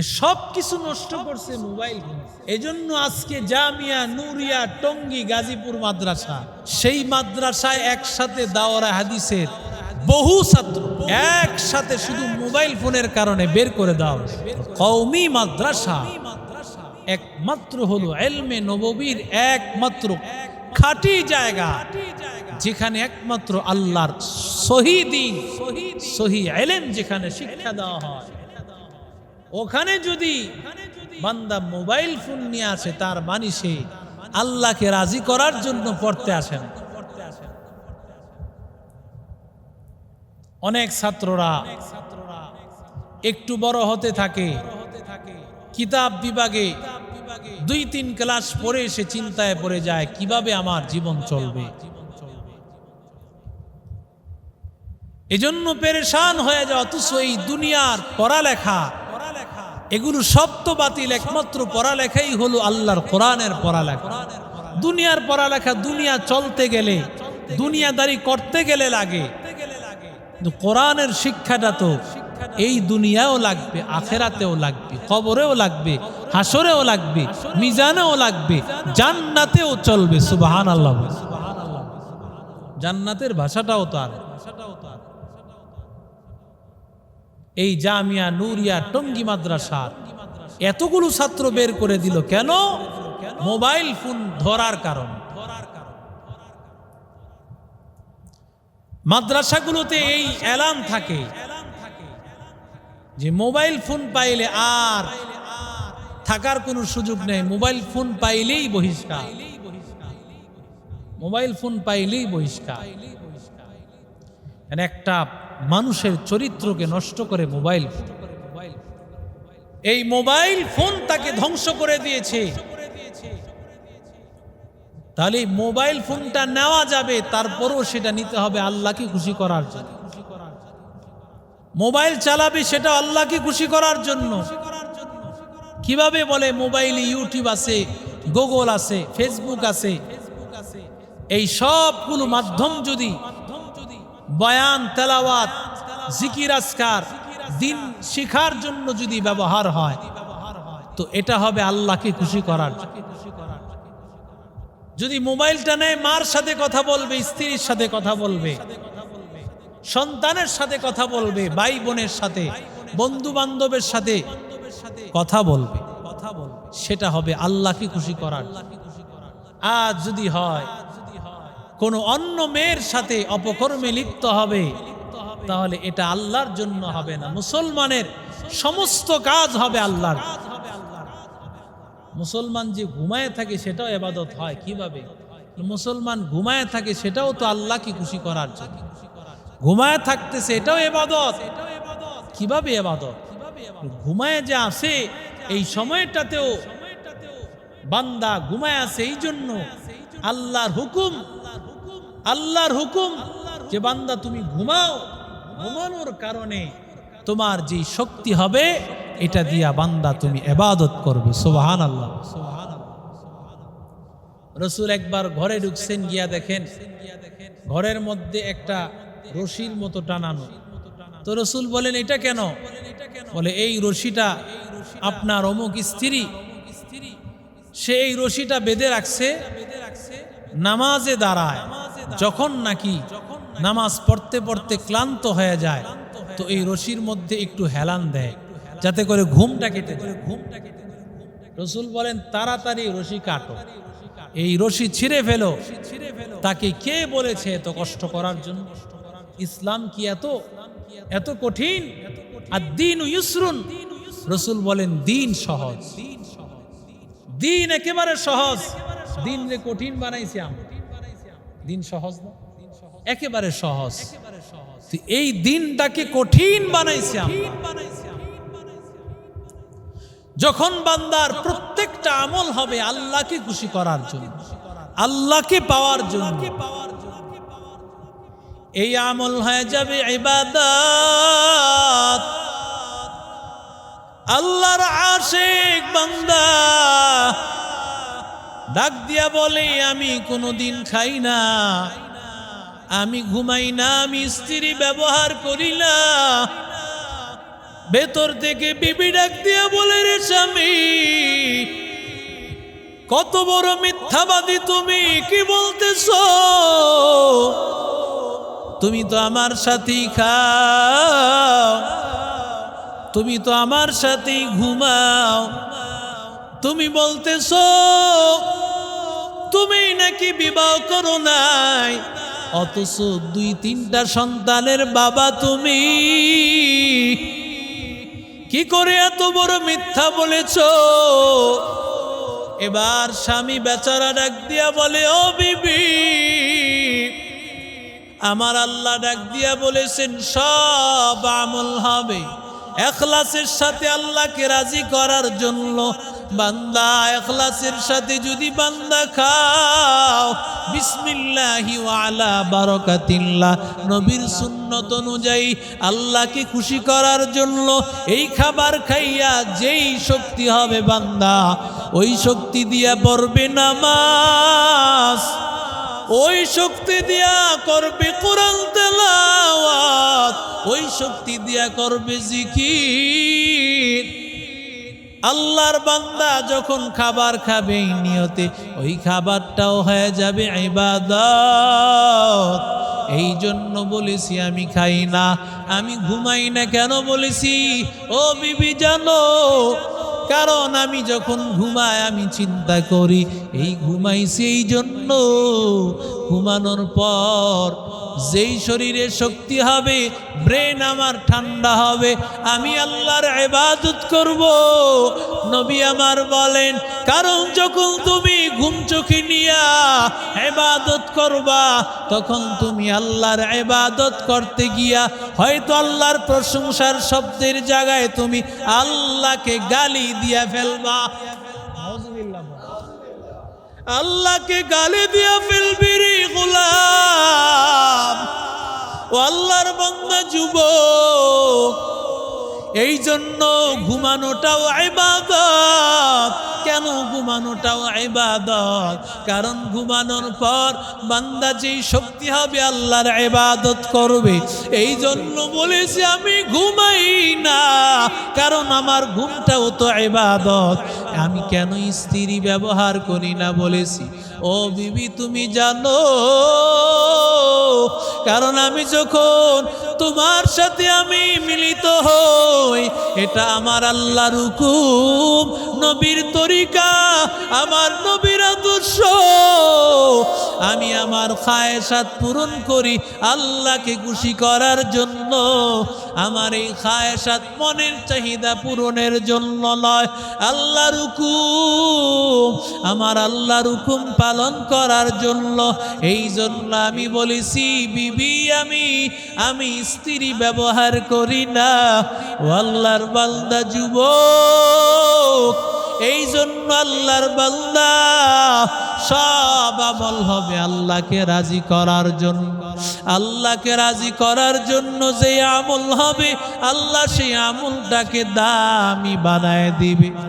এ সব কিছু নষ্ট করছে মোবাইল ফোন। এজন্য আজকে জামিয়া নুরিয়া টঙ্গী গাজীপুর মাদ্রাসা, সেই মাদ্রাসায় একসাথে দাওরা হাদিসের বহু ছাত্র একসাথে শুধু মোবাইল ফোনের কারণে বের করে দাও। কওমি মাদ্রাসা একমাত্র হলো ইলমে নববীর একমাত্র খাঁটি জায়গা, যেখানে একমাত্র আল্লাহর সহি দ্বীন, সহি ইলম যেখানে শিক্ষা দেওয়া হয়। ওখানে যদি বান্দা মোবাইল ফোন নিয়ে আসে, তার মানে সে আল্লাহকে রাজি করার জন্য পড়তে আসেন। অনেক ছাত্ররা একটু বড় হতে থাকে, কিতাব বিভাগে 2-3 ক্লাস পড়ে এসে চিন্তায় পড়ে যায় কিভাবে আমার জীবন চলবে। এজন্য পেরেশান হয়ে যায়। অথচ এই দুনিয়ার পড়ালেখা এগুলো সব তো বাতিল, একমাত্র পড়ালেখাই হলো আল্লাহর কোরআনের পড়ালেখা। দুনিয়ার পড়ালেখা দুনিয়া চলতে গেলে, দুনিয়াদারি করতে গেলে লাগে, কিন্তু কোরআনের শিক্ষাটা তো এই দুনিয়াও লাগবে, আখেরাতেও লাগবে, কবরেও লাগবে, হাসরেও লাগবে, মিজানেও লাগবে, জান্নাতেও চলবে। সুবহানাল্লাহ। জান্নাতের ভাষাটাও তো আর এই জামিয়া নুরিয়া টঙ্গী মাদ্রাসা এতগুলো ছাত্র বের করে দিল কেন? মোবাইল ফোন ধরার কারণ। মাদ্রাসাগুলোতে এই এলান থাকে যে মোবাইল ফোন পাইলে আর থাকার কোনো সুযোগ নেই, মোবাইল ফোন পাইলেই বহিষ্কার, মোবাইল ফোন পাইলেই বহিষ্কার। একটা মানুষের চরিত্রকে নষ্ট করে মোবাইল ফোন। এই মোবাইল ফোন তাকে ধ্বংস করে দিয়েছে। তাহলে মোবাইল ফোনটা নেওয়া যাবে, তারপরও সেটা নিতে হবে আল্লাহকে খুশি করার জন্য। মোবাইল চালাবে সেটা আল্লাহকে খুশি করার জন্য। কিভাবে বলে? মোবাইলে ইউটিউব আছে, গুগল আছে, ফেসবুক আছে, এই সবগুলো মাধ্যম যদি বয়ান, তেলাওয়াত, জিকির, আজকার, দিন শিখার জন্য যদি ব্যবহার হয়, তো এটা হবে আল্লাহকে খুশি করার। যদি মোবাইলটা নেয়, মার সাথে কথা বলবে, স্ত্রীর সাথে কথা বলবে, সন্তানের সাথে কথা বলবে, ভাই বোনের সাথে, বন্ধু বান্ধবের সাথে কথা বলবে, সেটা হবে আল্লাহকে খুশি করার। আর যদি হয় কোনো অন্য মেয়ের সাথে অপকর্মে লিপ্ত হবে, তাহলে এটা আল্লাহর জন্য হবে না। মুসলমানের সমস্ত কাজ হবে আল্লাহর। মুসলমান যে ঘুমায় থাকে সেটাও ইবাদত হয়। কিভাবে? মুসলমান ঘুমায় থাকে সেটাও তো আল্লাহকে খুশি করার জন্য। ঘুমায় থাকতেছে এটাও ইবাদত। কিভাবে ইবাদত? ঘুমায় যে আছে এই সময়টাতেও বান্দা ঘুমায় আছে, এই জন্য আল্লাহর হুকুম, আল্লাহর হুকুম যে বান্দা তুমি ঘুমাও, ঘুমানোর কারণে তোমার যে শক্তি হবে এটা দিয়া বান্দা তুমি ইবাদত করবে। সুবহানাল্লাহ। রাসূল একবার ঘরে ঢুকছেন, গিয়া দেখেন ঘরের মধ্যে একটা রশির মতো টানানো। তো রাসূল বলেন এটা কেন? বলে এই রশিটা আপনার অমুক স্ত্রী, সে এই রশিটা বেঁধে রাখছে, নামাজে দাঁড়ায়, যখন নাকি নামাজ পড়তে পড়তে ক্লান্ত হয়ে যায় তো এই রশির মধ্যে একটু হেলান দেয় যাতে করে ঘুমটা কেটে যায়। রাসূল বলেন তাড়াতাড়ি রশি কাটো, এই রশি ছিঁড়ে ফেলো। তাকে কে বলেছে এত কষ্ট করার জন্য? ইসলাম কি এত কঠিন? আদ-দীন ইউসরুন। রাসূল বলেন দিন সহজ, দিন একেবারে সহজ। দিন রে কঠিন বানাইছি আমরা? দিন সহজ না, একেবারে সহজ। এই দিনটাকে কঠিন বানাইছি আমরা। যখন বান্দার প্রত্যেকটা আমল হবে আল্লাহকে খুশি করার জন্য, আল্লাহকে পাওয়ার জন্য, এই আমল হয়ে যাবে ইবাদত। আল্লাহর আশিক বান্দা ডাক দিয়া বলে আমি কোনোদিন খাই না, আমি ঘুমাই না, আমি স্ত্রী ব্যবহার করি না, ভেতর থেকে বিবি ডাক দিয়া বলে, রে স্বামী, কত বড় মিথ্যাবাদী তুমি, কি বলতেছো? তুমি তো আমার সাথেই খাও, তুমি তো আমার সাথেই ঘুমাও, তুমি বলতেছো তুমি নাকি বিবাহ করো নাই, অথচ 2-3টা সন্তানের বাবা তুমি। কি করে এত বড় মিথ্যা বলেছো? এবার স্বামী বেচারা ডাক দিয়া বলে, ও বিবি, আমার আল্লাহ ডাক দিয়া বলেছেন সব আমল হবে ইখলাসের সাথে, আল্লাহকে রাজি করার জন্য। বান্দা ইখলাসের সাথে যদি বান্দা খাও, বিসমিল্লাহি ওয়া আলা বারাকাতিল্লাহ, নবীর সুন্নত অনুযায়ী আল্লাহকে খুশি করার জন্য এই খাবার খাইয়া যেই শক্তি হবে বান্দা, ওই শক্তি দিয়া পড়বে নামাজ, ওই শক্তি দিয়া করবে কোরআন তেলাওয়াত, ওই শক্তি দিয়া করবে জিকির। আল্লাহর বান্দা যখন খাবার খাবে এই নিয়তে, ওই খাবারটাও হয়ে যাবে ইবাদত। এই জন্য বলেছি আমি খাই না, আমি ঘুমাই না। কেন বলেছি ও বিবি জানো? কারণ আমি যখন ঘুমাই আমি চিন্তা করি, এই ঘুমাইছি এই জন্য ঘুমানোর পর যেই শরীরে শক্তি হবে, ব্রেন আমার ঠান্ডা হবে, আমি আল্লাহর ইবাদত করব। নবী আমার বলেন, কারণ যখন তুমি ঘুম চোখে নিয়া ইবাদত করবা, তখন তুমি আল্লাহর ইবাদত করতে গিয়া হয়তো আল্লাহর প্রশংসার শব্দের জায়গায় তুমি আল্লাহকে গালি দিয়া ফেলবা। আল্লাহকে গালি দিয়া ফেলবি রে গোলাম, ও আল্লাহর বান্দা যুবক। এই জন্য ঘুমানোটাও ইবাদত। কেন ঘুমানোটাও ইবাদত? কারণ ঘুমানোর পর বান্দা যেই শক্তি হবে আল্লাহর ইবাদত করবে। এই জন্য বলেছি আমি ঘুমাই না, কারণ আমার ঘুমটাও তো ইবাদত। আমি কেন স্ত্রী ব্যবহার করি না বলেছি, ও বিবি তুমি জানো, কারণ আমি যখন তোমার সাথে আমি মিলিত হই, এটা আমার আল্লাহর হুকুম, নবীর তরিকা, আমার নবীর আদর্শ। আমি আমার খায়েশাত পূরণ করি আল্লাহকে খুশি করার জন্য। আমার এই খায়েশাত মনের চাহিদা পূরণের জন্য নয়, আল্লাহর হুকুম, আমার আল্লাহর হুকুম পালন করার জন্য। এই জন্য আমি বলেছি বিবি আমি স্ত্রী ব্যবহার করি না। ও আল্লাহর বান্দা যুবক, এই জন্য আল্লাহর বান্দা সব আমল হবে আল্লাহকে রাজি করার জন্য। আল্লাহকে রাজি করার জন্য যে আমল হবে, আল্লাহ সেই আমলটাকে দামি বানায় দিবে।